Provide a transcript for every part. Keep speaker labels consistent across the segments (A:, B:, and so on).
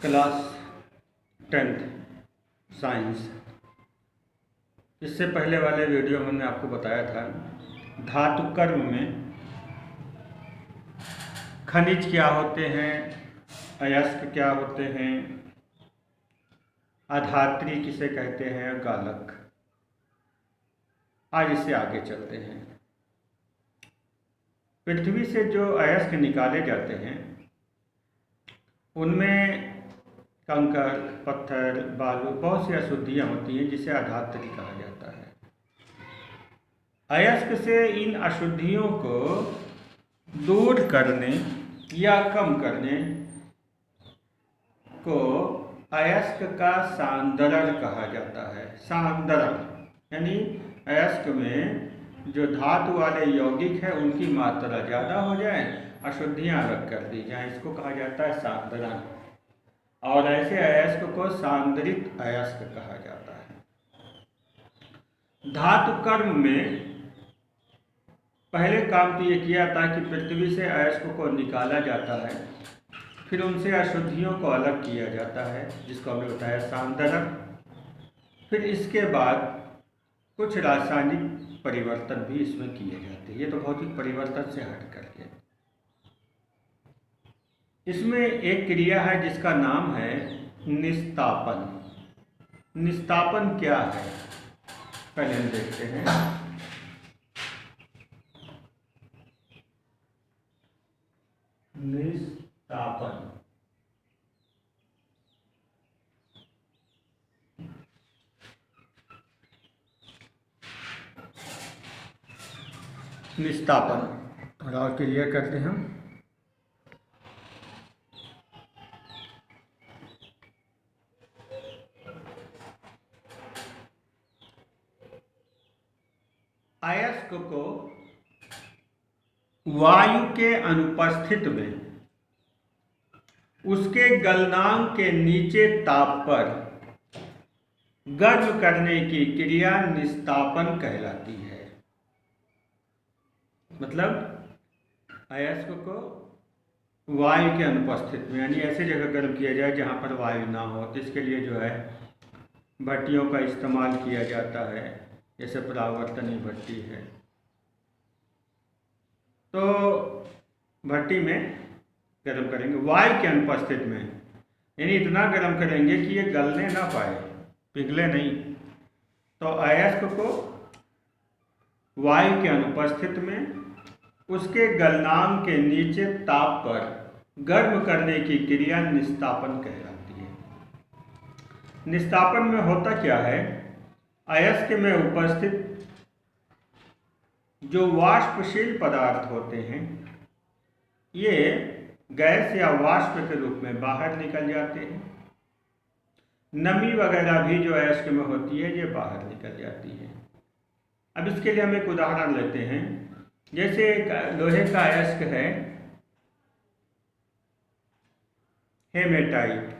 A: Class 10th science. इससे पहले वाले वीडियो में मैंने आपको बताया था धातु कर्म में खनिज क्या होते हैं, अयस्क क्या होते हैं, अधात्री किसे कहते हैं, गालक। आज इससे आगे चलते हैं। पृथ्वी से जो अयस्क निकाले जाते हैं उनमें कंकड़, पत्थर, बालू, बहुत सी अशुद्धियाँ होती हैं जिसे अधात्री कहा जाता है। अयस्क से इन अशुद्धियों को दूर करने या कम करने को अयस्क का सांद्रण कहा जाता है। सांद्रण यानी अयस्क में जो धातु वाले यौगिक है उनकी मात्रा ज़्यादा हो जाए, अशुद्धियाँ अलग कर दी जाएँ, इसको कहा जाता है सांद्रण। और ऐसे अयस्क को सांद्रित अयस्क कहा जाता है। धातु कर्म में पहले काम तो ये किया था कि पृथ्वी से अयस्क को निकाला जाता है, फिर उनसे अशुद्धियों को अलग किया जाता है जिसको हमने बताया सांद्रण। फिर इसके बाद कुछ रासायनिक परिवर्तन भी इसमें किए जाते हैं। ये तो भौतिक परिवर्तन से हट करके इसमें एक क्रिया है जिसका नाम है निस्तापन। निस्तापन क्या है पहले हम देखते हैं। निस्तापन निस्तापन और क्लियर करते हैं हम। अयस्क को वायु के अनुपस्थित में उसके गलनांक के नीचे ताप पर गर्म करने की क्रिया निस्तापन कहलाती है। मतलब अयस्क को वायु के अनुपस्थित में यानी ऐसे जगह गर्म किया जाए जहाँ पर वायु ना हो, तो इसके लिए जो है भट्टियों का इस्तेमाल किया जाता है, जैसे परावर्तनी भट्टी है। तो भट्टी में गर्म करेंगे वायु के अनुपस्थित में, यानी इतना गर्म करेंगे कि ये गलने ना पाए, पिघले नहीं। तो अयस्क को वायु के अनुपस्थित में उसके गलनांक के नीचे ताप पर गर्म करने की क्रिया निस्तापन कहलाती है। निस्तापन में होता क्या है, अयस्क में उपस्थित जो वाष्पशील पदार्थ होते हैं ये गैस या वाष्प के रूप में बाहर निकल जाते हैं। नमी वगैरह भी जो अयस्क में होती है ये बाहर निकल जाती है। अब इसके लिए हम एक उदाहरण लेते हैं। जैसे एक लोहे का अयस्क है हेमेटाइट।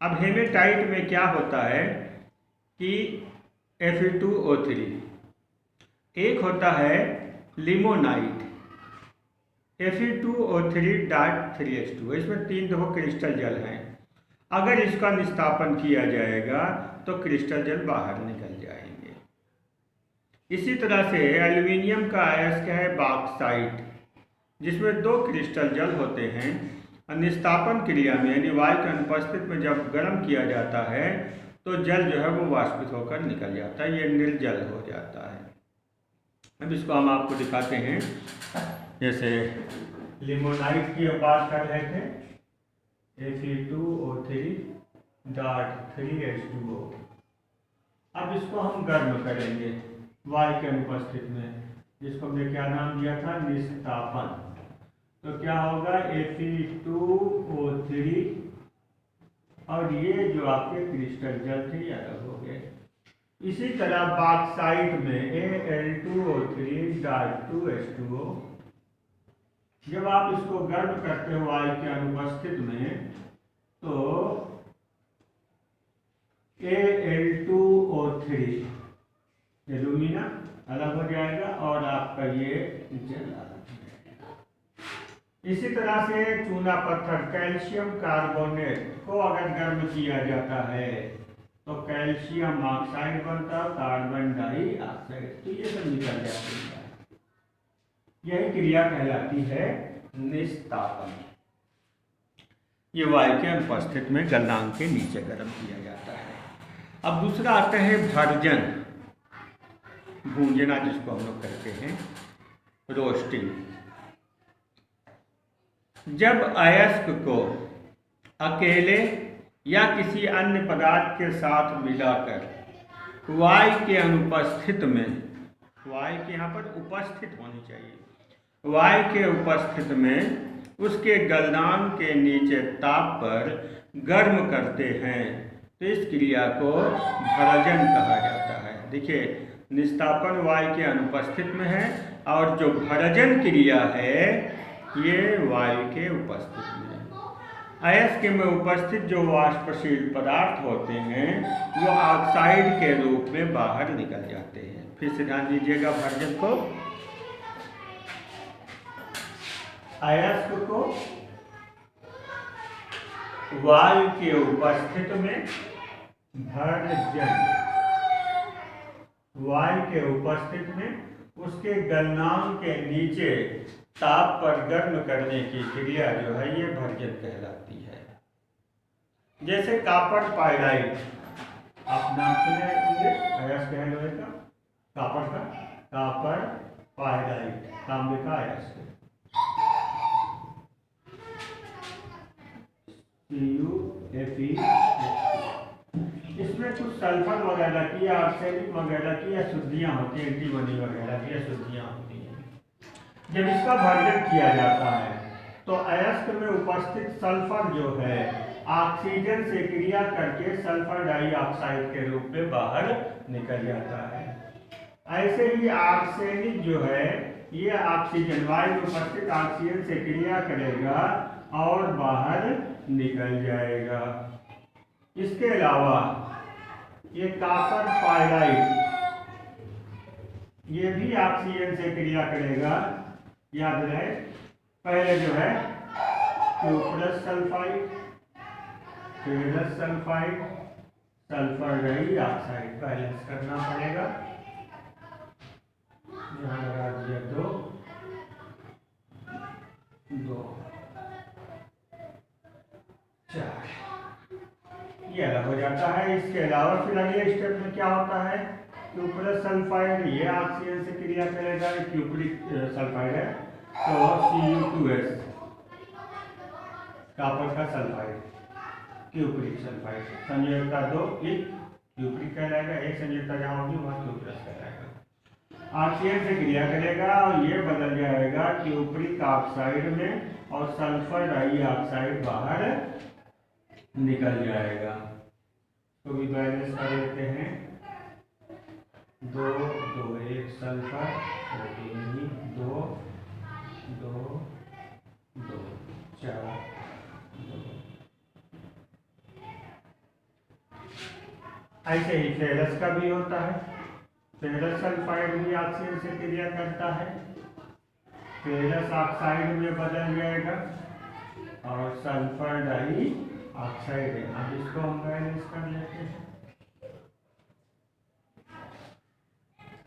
A: अब हेमेटाइट में क्या होता है कि Fe2O3, एक होता है लिमोनाइट Fe2O3.3H2। इसमें 3 देखो क्रिस्टल जल हैं। अगर इसका निस्तापन किया जाएगा तो क्रिस्टल जल बाहर निकल जाएंगे। इसी तरह से एल्युमिनियम का अयस्क है बॉक्साइट, जिसमें 2 क्रिस्टल जल होते हैं। निस्तापन क्रिया में यानी वायु के अनुपस्थित में जब गर्म किया जाता है तो जल जो है वो वाष्पित होकर निकल जाता है, ये निर्जल हो जाता है। अब इसको हम आपको दिखाते हैं। जैसे लिमोनाइट की बात कर रहे थे, Fe2O3.3H2O। अब इसको हम गर्म करेंगे वायु के अनुपस्थित में, जिसको हमने क्या नाम दिया था, निस्तापन। तो क्या होगा, Fe2O3 और ये जो आपके क्रिस्टल जल थे ये अलग हो गए। इसी तरह बॉक्साइट में Al2O3.2H2O, जब आप इसको गर्म करते हो वायु के अनुपस्थित में तो Al2O3 एल्यूमिना अलग हो जाएगा और आपका ये जल अलग हो जाएगा। इसी तरह से चूना पत्थर कैल्शियम कार्बोनेट को अगर गर्म किया जाता है तो कैल्शियम ऑक्साइड बनता है, कार्बन डाइऑक्साइड, तो ये सब निकल जाते हैं। यही क्रिया कहलाती है निस्तापन। ये वायु के अनुपस्थित में गलनांक के नीचे गर्म किया जाता है। अब दूसरा आता है भर्जन, भूंजना जिसको हम लोग कहते हैं, रोस्टिंग। जब अयस्क को अकेले या किसी अन्य पदार्थ के साथ मिलाकर वायु के अनुपस्थित में, वायु के यहाँ पर उपस्थित होनी चाहिए, वायु के उपस्थित में उसके गलनांक के नीचे ताप पर गर्म करते हैं तो इस क्रिया को भर्जन कहा जाता है। देखिए, निस्तापन वायु के अनुपस्थित में है और जो भर्जन क्रिया है ये वायु के उपस्थित में है। अयस्क में उपस्थित जो वाष्पशील पदार्थ होते हैं वो ऑक्साइड के रूप में बाहर निकल जाते हैं। फिर से ध्यान दीजिएगा, भर्जन को, अयस्क को वायु के उपस्थित में भर्जन, वायु के उपस्थित में उसके गलनांक के नीचे ताप पर गर्म करने की क्रिया जो है ये भर्जन कहलाती है। जैसे कॉपर पायराइट, आप नाम सुने होंगे, अयस्क है लोहे का, कॉपर का, कॉपर पायराइट, तांबे का अयस्क, CuFe। इसमें कुछ सल्फर वगैरह की या आर्सेनिक वगैरह की अशुद्धियाँ होती हैं, एंटीमनी वगैरह की अशुद्धियाँ होती हैं। जब इसका भर्जन किया जाता है तो अयस्क में उपस्थित सल्फर जो है ऑक्सीजन से क्रिया करके सल्फर डाइऑक्साइड के रूप में बाहर निकल जाता है। ऐसे ही आर्सेनिक जो है ये ऑक्सीजन, वायु में उपस्थित ऑक्सीजन से क्रिया करेगा और बाहर निकल जाएगा। इसके अलावा ये कॉपर पायराइट, ये भी ऑक्सीजन से क्रिया करेगा। याद रहे, पहले जो है cuprous sulphide, ferrous sulphide, sulphur dioxide balance करना पड़ेगा। यहाँ लगा दिया 2 2 4, ये अलग हो जाता है। इसके अलावा फिर अगले स्टेप में क्या होता है, क्यूप्रस सल्फाइड, ये ऑक्सीजन से क्रिया करेगा, क्यूप्रिक सल्फाइड है तो Cu2S, कॉपर का सल्फाइड, क्यूप्रिक सल्फाइड, संयोजकता 2 क्यूप्रिक कहलाएगा, एक संयोजकता जहाँ होगी वहाँ क्यूप्रस कहलाएगा। ऑक्सीजन से क्रिया करेगा और ये बदल जाएगा क्यूप्रिक ऑक्साइड में और सल्फर डाइऑक्साइड बाहर निकल जाएगा। तो भी बैलेंस कर लेते हैं, 2 2 1 सल्फर, 2 2 2 4 2। ऐसे ही फेरस का भी होता है, फेरस सल्फाइड भी ऑक्सीजन से क्रिया करता है, फेरस ऑक्साइड में बदल जाएगा और सल्फर डाइऑक्साइड है। अब इसको हम बैलेंस कर लेते हैं।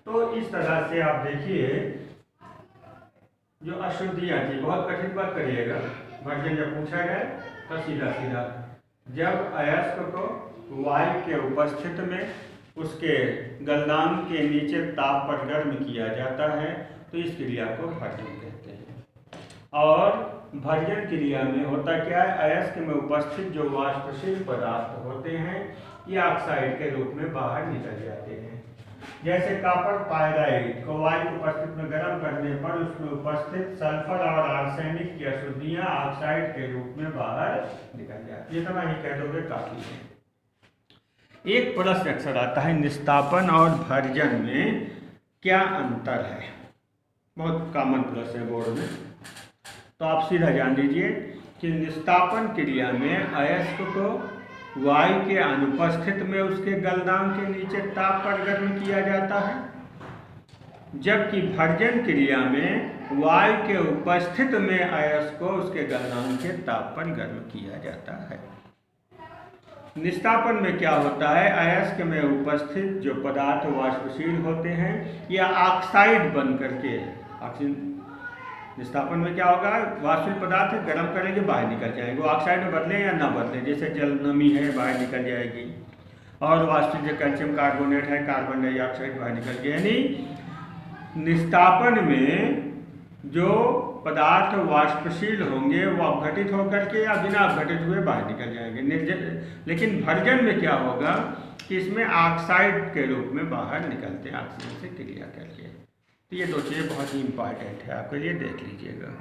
A: तो इस तरह से आप देखिए जो अशुद्धियाँ थी, बहुत कठिन बात करिएगा, भर्जन जब पूछा जाए तो सीधा सीधा, जब अयस्क को वायु के उपस्थित में उसके गलनांक के नीचे ताप पर गर्म किया जाता है तो इस क्रिया को भर्जन कहते हैं। और भर्जन क्रिया में होता क्या है, अयस्क में उपस्थित जो वाष्पशील पदार्थ होते हैं ये ऑक्साइड के रूप में बाहर निकल जाते हैं। जैसे कॉपर पायराइड को वायु की उपस्थिति में गर्म करने पर उसमें उपस्थित सल्फर और आर्सेनिक की अशुद्धियां ऑक्साइड के रूप में बाहर निकल जाती है। इतना ही कह दोगे काफी है। एक प्रश्न अक्सर आता है, निस्तापन और भर्जन में क्या अंतर है? बहुत कॉमन प्रश्न है बोर्ड में, तो आप सीधा जान लीजिए कि निस्तापन क्रिया में अयस्क को वायु के अनुपस्थित में उसके गलनांक के नीचे ताप पर गर्म किया जाता है, जबकि भर्जन क्रिया में वायु के उपस्थित में अयस्क को उसके गलनांक के ताप पर गर्म किया जाता है। निस्तापन में क्या होता है, अयस्क में उपस्थित जो पदार्थ वाष्पशील होते हैं या ऑक्साइड बन करके ऑक्सीजन, निस्तापन में क्या होगा, वाष्पशील पदार्थ गर्म करेंगे बाहर निकल जाएंगे, वो ऑक्साइड में बदले या ना बदले, जैसे जल नमी है बाहर निकल जाएगी, और वाष्पशील जो कैल्शियम कार्बोनेट है कार्बन डाइऑक्साइड बाहर निकल गया। यानी निस्तापन में जो पदार्थ वाष्पशील होंगे वो अपघटित होकर के या बिना अपघटित हुए बाहर निकल जाएंगे। लेकिन भर्जन में क्या होगा कि इसमें ऑक्साइड के रूप में बाहर निकलते हैं ऑक्सीजन से क्रिया करके। तो ये दो चीज़ें बहुत ही इंपॉर्टेंट है, आपके लिए देख लीजिएगा।